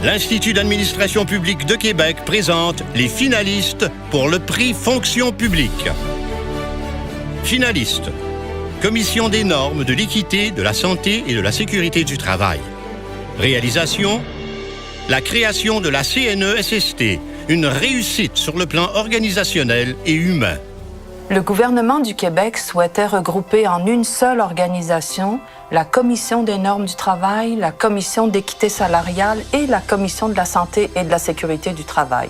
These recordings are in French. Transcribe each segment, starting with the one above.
l'Institut d'administration publique de Québec présente les finalistes pour le prix Fonction publique. Finalistes. Commission des normes de l'équité, de la santé et de la sécurité du travail. Réalisation. La création de la CNESST, une réussite sur le plan organisationnel et humain. Le gouvernement du Québec souhaitait regrouper en une seule organisation la Commission des normes du travail, la Commission d'équité salariale et la Commission de la santé et de la sécurité du travail.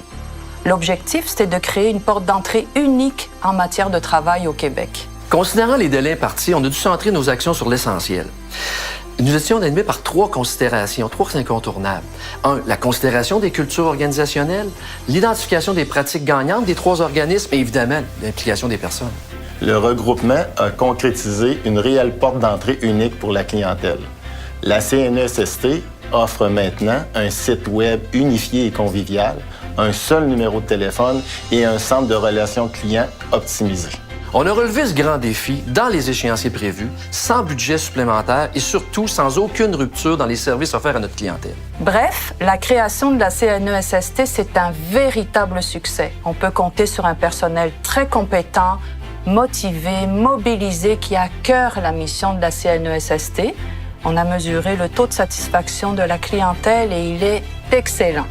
L'objectif, c'était de créer une porte d'entrée unique en matière de travail au Québec. Considérant les délais impartis, on a dû centrer nos actions sur l'essentiel. Nous étions animés par trois considérations, trois incontournables. Un, la considération des cultures organisationnelles, l'identification des pratiques gagnantes des trois organismes et évidemment l'implication des personnes. Le regroupement a concrétisé une réelle porte d'entrée unique pour la clientèle. La CNESST offre maintenant un site web unifié et convivial, un seul numéro de téléphone et un centre de relations clients optimisé. On a relevé ce grand défi dans les échéanciers prévus, sans budget supplémentaire et surtout sans aucune rupture dans les services offerts à notre clientèle. Bref, la création de la CNESST, c'est un véritable succès. On peut compter sur un personnel très compétent, motivé, mobilisé, qui a à cœur la mission de la CNESST. On a mesuré le taux de satisfaction de la clientèle et il est excellent.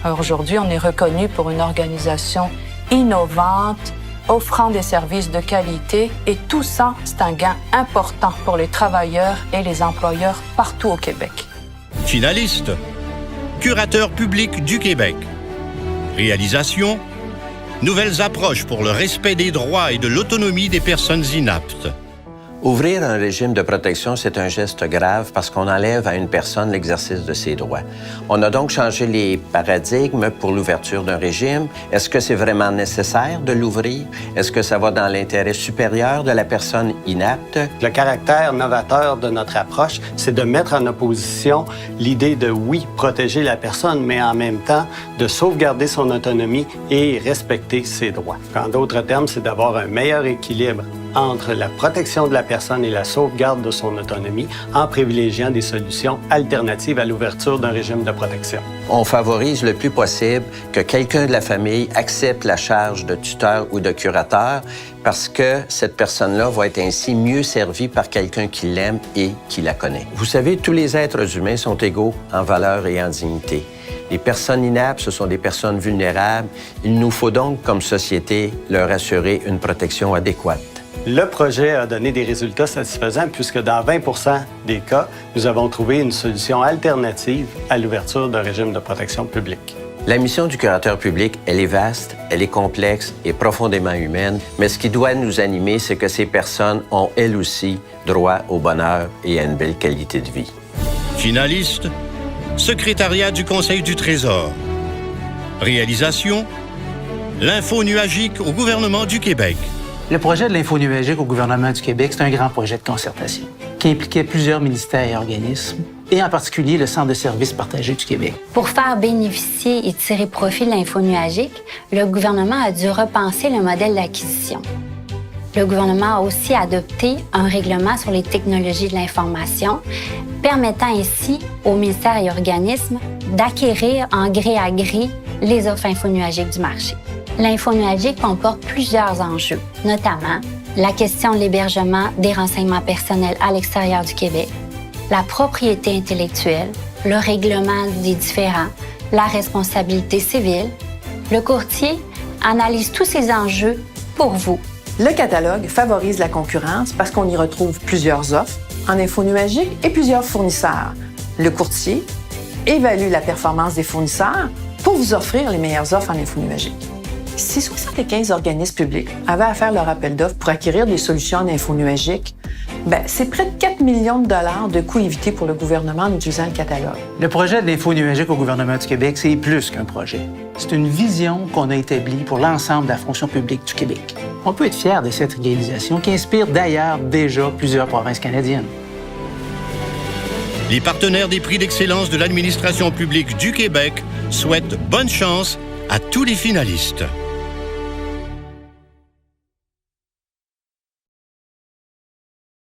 Alors aujourd'hui, on est reconnu pour une organisation innovante, offrant des services de qualité et tout ça, c'est un gain important pour les travailleurs et les employeurs partout au Québec. Finaliste. Curateur public du Québec. Réalisation. Nouvelles approches pour le respect des droits et de l'autonomie des personnes inaptes. Ouvrir un régime de protection, c'est un geste grave parce qu'on enlève à une personne l'exercice de ses droits. On a donc changé les paradigmes pour l'ouverture d'un régime. Est-ce que c'est vraiment nécessaire de l'ouvrir? Est-ce que ça va dans l'intérêt supérieur de la personne inapte? Le caractère novateur de notre approche, c'est de mettre en opposition l'idée de, oui, protéger la personne, mais en même temps de sauvegarder son autonomie et respecter ses droits. En d'autres termes, c'est d'avoir un meilleur équilibre entre la protection de la personne et la sauvegarde de son autonomie en privilégiant des solutions alternatives à l'ouverture d'un régime de protection. On favorise le plus possible que quelqu'un de la famille accepte la charge de tuteur ou de curateur parce que cette personne-là va être ainsi mieux servie par quelqu'un qui l'aime et qui la connaît. Vous savez, tous les êtres humains sont égaux en valeur et en dignité. Les personnes inaptes, ce sont des personnes vulnérables. Il nous faut donc, comme société, leur assurer une protection adéquate. Le projet a donné des résultats satisfaisants puisque dans 20 % des cas, nous avons trouvé une solution alternative à l'ouverture d'un régime de protection publique. La mission du curateur public, elle est vaste, elle est complexe et profondément humaine, mais ce qui doit nous animer, c'est que ces personnes ont, elles aussi, droit au bonheur et à une belle qualité de vie. Finaliste. Secrétariat du Conseil du Trésor. Réalisation. L'info nuagique au gouvernement du Québec. Le projet de l'info nuagique au gouvernement du Québec, c'est un grand projet de concertation qui impliquait plusieurs ministères et organismes, et en particulier le Centre de services partagés du Québec. Pour faire bénéficier et tirer profit de l'info nuagique, le gouvernement a dû repenser le modèle d'acquisition. Le gouvernement a aussi adopté un règlement sur les technologies de l'information, permettant ainsi aux ministères et organismes d'acquérir en gré à gré les offres infonuagiques du marché. L'info nuagique comporte plusieurs enjeux, notamment la question de l'hébergement des renseignements personnels à l'extérieur du Québec, la propriété intellectuelle, le règlement des différends, la responsabilité civile. Le courtier analyse tous ces enjeux pour vous. Le catalogue favorise la concurrence parce qu'on y retrouve plusieurs offres en info nuagique et plusieurs fournisseurs. Le courtier évalue la performance des fournisseurs pour vous offrir les meilleures offres en info nuagique. Si 75 organismes publics avaient à faire leur appel d'offres pour acquérir des solutions en info nuagique, c'est près de 4 millions de dollars de coûts évités pour le gouvernement en utilisant le catalogue. Le projet de l'info nuagique au gouvernement du Québec, c'est plus qu'un projet. C'est une vision qu'on a établie pour l'ensemble de la fonction publique du Québec. On peut être fier de cette réalisation qui inspire d'ailleurs déjà plusieurs provinces canadiennes. Les partenaires des prix d'excellence de l'administration publique du Québec souhaitent bonne chance à tous les finalistes.